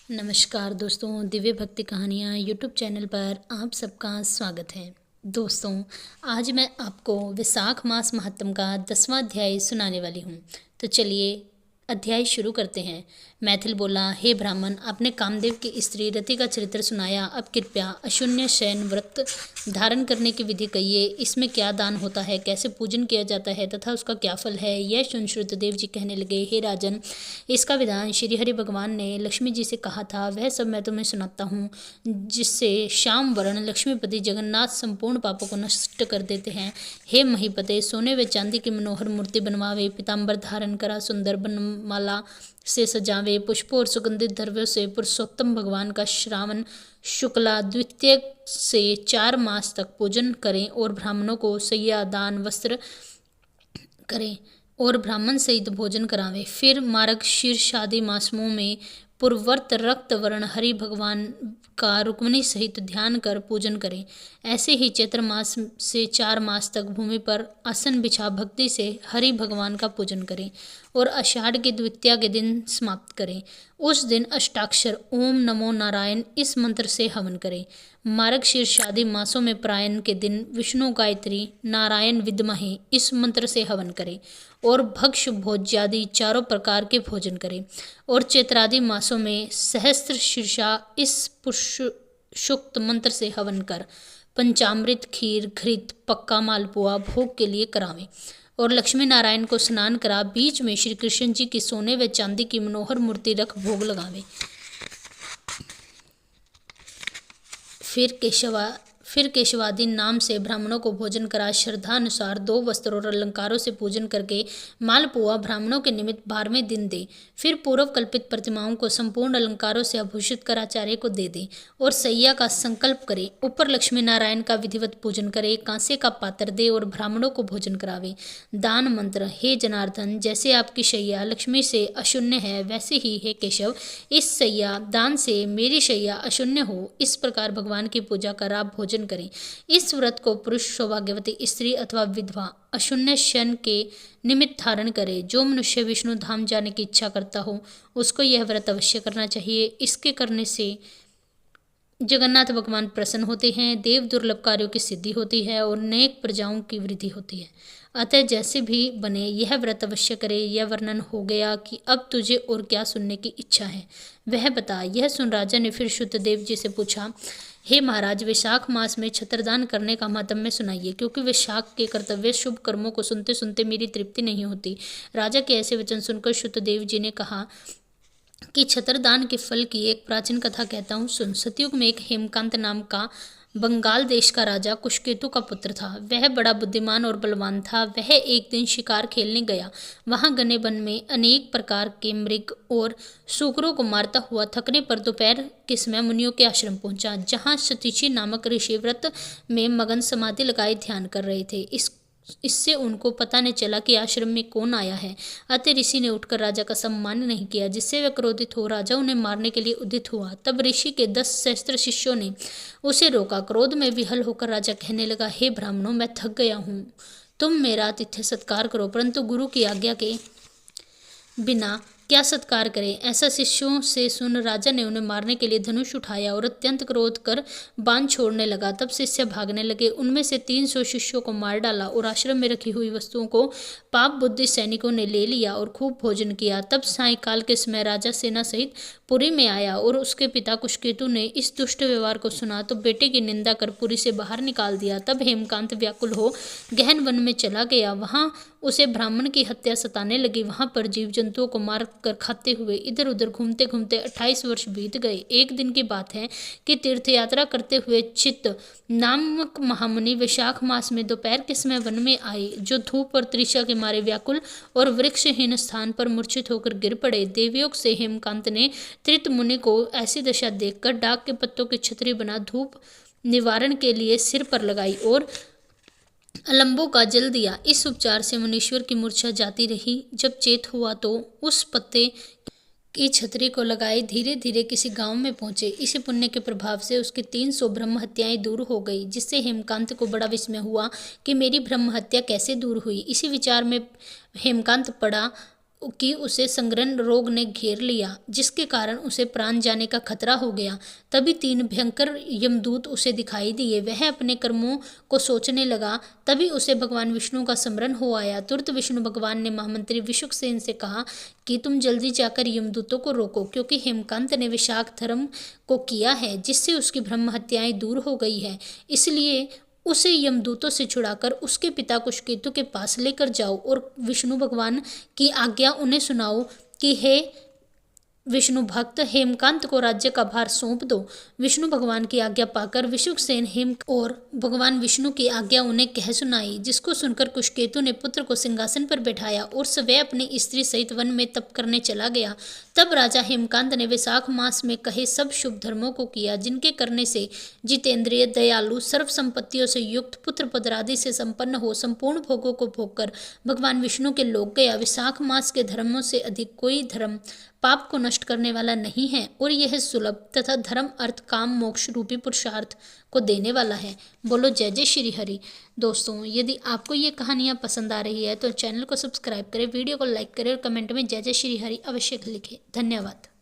नमस्कार दोस्तों, दिव्य भक्ति कहानियाँ यूट्यूब चैनल पर आप सबका स्वागत है। दोस्तों, आज मैं आपको वैशाख मास महात्म का 10वां अध्याय सुनाने वाली हूँ। तो चलिए अध्याय शुरू करते हैं। मैथिल बोला, हे ब्राह्मण, आपने कामदेव की स्त्री रति का चरित्र सुनाया। अब कृपया अशून्य शयन व्रत धारण करने की विधि कहिए। इसमें क्या दान होता है, कैसे पूजन किया जाता है तथा उसका क्या फल है। यह सुन श्रुतदेव जी कहने लगे, हे राजन, इसका विधान श्री हरि भगवान ने लक्ष्मी जी से कहा था, वह सब मैं तुम्हें सुनाता हूँ। जिससे श्याम वर्ण लक्ष्मीपति जगन्नाथ संपूर्ण पापों को नष्ट कर देते हैं। हे महीपते, सोने व चांदी की मनोहर मूर्ति बनवावे, पीताम्बर धारण करा, सुंदर बनमाला से सजावे, पुष्पों और सुगंधित द्रव्यों से पुरुषोत्तम भगवान का श्रावण शुक्ला द्वितीय से 4 मास तक पूजन करें और ब्राह्मणों को सैया दान वस्त्र करें और ब्राह्मण सहित भोजन करावें। फिर मार्ग शीर्ष आदि मासों में पूर्ववर्त रक्त वर्ण हरि भगवान का रुक्मिणी सहित ध्यान कर पूजन करें। ऐसे ही चैत्र मास से 4 मास तक भूमि पर आसन बिछा भक्ति से हरि भगवान का पूजन करें और आषाढ़ की द्वितीया के दिन समाप्त करें। उस दिन अष्टाक्षर ओम नमो नारायण इस मंत्र से हवन करें। मार्गशीर्ष आदि मासों में प्रायण के दिन विष्णु गायत्री नारायण विद्महे इस मंत्र से हवन करें और भक्ष भोज्यादि 4 प्रकार के भोजन करें। और चैत्रादि मासों में सहस्त्र शीर्षा इस पुरुषोक्त मंत्र से हवन कर पंचामृत खीर घृत पक्का मालपुआ भोग के लिए करावें और लक्ष्मी नारायण को स्नान करा बीच में श्री कृष्ण जी की सोने व चांदी की मनोहर मूर्ति रख भोग लगावें। फिर केशवादी नाम से ब्राह्मणों को भोजन करा श्रद्धा अनुसार 2 वस्त्रों और अलंकारों से पूजन करके मालपुआ ब्राह्मणों के निमित्त 12वें दिन दे। फिर पूर्व कल्पित प्रतिमाओं को संपूर्ण अलंकारों से आभूषित कर आचार्य को दे दे और सैया का संकल्प करे। ऊपर लक्ष्मी नारायण का विधिवत पूजन करे, कांसे का पात्र दे और ब्राह्मणों को भोजन करावे। दान मंत्र, हे जनार्दन, जैसे आपकी शैया लक्ष्मी से अशून्य है, वैसे ही हे केशव इस सैया दान से मेरी शैया अशून्य हो। इस प्रकार भगवान की पूजा कर आप भोजन करें। इस व्रत को पुरुष सौभाग्यवती स्त्री अथवा विधवा अशून्य शयन के निमित्त धारण करे। जो मनुष्य विष्णु धाम जाने की इच्छा करता हो उसको यह व्रत अवश्य करना चाहिए। इसके करने से जगन्नाथ भगवान प्रसन्न होते हैं, देव दुर्लभ कार्यों की सिद्धि होती है और नेक प्रजाओं की वृद्धि होती है। अतः जैसे भी बने यह व्रत अवश्य करे। यह वर्णन हो गया कि अब तुझे और क्या सुनने की इच्छा है वह बता। यह सुन राजा ने फिर शुद्धदेव जी से पूछा, हे महाराज, वैशाख मास में छत्रदान करने का महात्म्य सुनाइए, क्योंकि वैशाख के कर्तव्य शुभ कर्मों को सुनते सुनते मेरी तृप्ति नहीं होती। राजा के ऐसे वचन सुनकर शुद्धदेव जी ने कहा कि छत्रदान के फल की एक प्राचीन कथा कहता हूँ, सुन। सतयुग में एक हेमकांत नाम का बंगाल देश का राजा कुशकेतु का पुत्र था। वह बड़ा बुद्धिमान और बलवान था। वह एक दिन शिकार खेलने गया। वहां घने वन में अनेक प्रकार के मृग और सूकरों को मारता हुआ थकने पर दोपहर के समय मुनियों के आश्रम पहुंचा, जहां सतीची नामक ऋषि व्रत में मगन समाधि लगाए ध्यान कर रहे थे। इससे उनको पता नहीं चला कि आश्रम में कौन आया है। अतः ऋषि ने उठकर राजा का सम्मान नहीं किया, जिससे वह क्रोधित हो राजा उन्हें मारने के लिए उद्यत हुआ। तब ऋषि के 10 सहस्त्र शिष्यों ने उसे रोका। क्रोध में विहल होकर राजा कहने लगा, हे ब्राह्मणों, मैं थक गया हूँ, तुम मेरा आतिथ्य सत्कार करो, परंतु गुरु की आज्ञा के बिना क्या सत्कार करें। ऐसा शिष्यों से सुन राजा ने उन्हें मारने के लिए धनुष उठाया और अत्यंत क्रोध कर बाण छोड़ने लगा। तब शिष्य भागने लगे। उनमें से 300 शिष्यों को मार डाला और आश्रम में रखी हुई वस्तुओं को पाप बुद्धि सैनिकों ने ले लिया और खूब भोजन किया। तब सायंकाल के समय राजा सेना सहित पुरी में आया और उसके पिता कुशकेतु ने इस दुष्ट व्यवहार को सुना तो बेटे की निंदा कर पुरी से बाहर निकाल दिया। तब हेमकांत व्याकुल हो गहन वन में चला गया। वहां उसे ब्राह्मण की हत्या सताने लगी। वहां पर जीव जंतुओं को मार कर खाते हुए इधर उधर घूमते घूमते 28 वर्ष बीत गए। एक दिन की बात है कि तीर्थ यात्रा करते हुए चित्त नामक महामुनि वैशाख मास में दोपहर के समय वन में आए, जो धूप और तृषा के मारे व्याकुल और वृक्षहीन स्थान पर मूर्छित होकर गिर पड़े। देवयोग से हेमकांत ने त्रित मुनि को ऐसी दशा देखकर डाक के पत्तों की छतरी बना धूप निवारण के लिए सिर पर लगाई और अलंबों का जल दिया। इस उपचार से मुनीश्वर की मूर्छा जाती रही। जब चेत हुआ तो उस पत्ते की छतरी को लगाए धीरे धीरे किसी गांव में पहुंचे। इसी पुण्य के प्रभाव से उसकी 300 ब्रह्म हत्याएं दूर हो गई, जिससे हेमकांत को बड़ा विस्मय हुआ कि मेरी ब्रह्म हत्या कैसे दूर हुई। इसी विचार में हेमकांत पड़ा कि उसे संग्रहण रोग ने घेर लिया, जिसके कारण उसे प्राण जाने का खतरा हो गया। तभी 3 भयंकर यमदूत उसे दिखाई दिए। वह अपने कर्मों को सोचने लगा। तभी उसे भगवान विष्णु का स्मरण हो आया। तुरंत विष्णु भगवान ने महामंत्री विश्वक्सेन से कहा कि तुम जल्दी जाकर यमदूतों को रोको, क्योंकि हेमकांत ने विशाख धर्म को किया है, जिससे उसकी ब्रह्म हत्याएं दूर हो गई है। इसलिए उसे यमदूतों से छुड़ाकर उसके पिता कुशकेतु के पास लेकर जाओ और विष्णु भगवान की आज्ञा उन्हें सुनाओ कि हे विष्णु भक्त, हेमकांत को राज्य का भार सौंप दो। विष्णु भगवान की आज्ञा पाकर विश्वक्सेन हेम और भगवान विष्णु की आज्ञा उन्हें कह सुनाई, जिसको सुनकर कुशकेतु ने पुत्र को सिंहासन पर बैठाया और स्वयं अपनी स्त्री सहित वन में तप करने चला गया। तब राजा हेमकांत ने वैशाख मास में कहे सब शुभ धर्मों को किया, जिनके करने से जितेंद्रिय, दयालु, सर्व संपत्तियों से युक्त, पुत्र पदरादि से संपन्न हो संपूर्ण भोगों को भोगकर भगवान विष्णु के लोक गया। विशाख मास के धर्मों से अधिक कोई धर्म पाप को नष्ट करने वाला नहीं है और यह सुलभ तथा धर्म, अर्थ, काम, मोक्ष रूपी पुरुषार्थ को देने वाला है। बोलो जय जय श्री हरि। दोस्तों, यदि आपको ये कहानियाँ पसंद आ रही है तो चैनल को सब्सक्राइब करें, वीडियो को लाइक करें और कमेंट में जय जय श्री हरि अवश्य लिखें। धन्यवाद।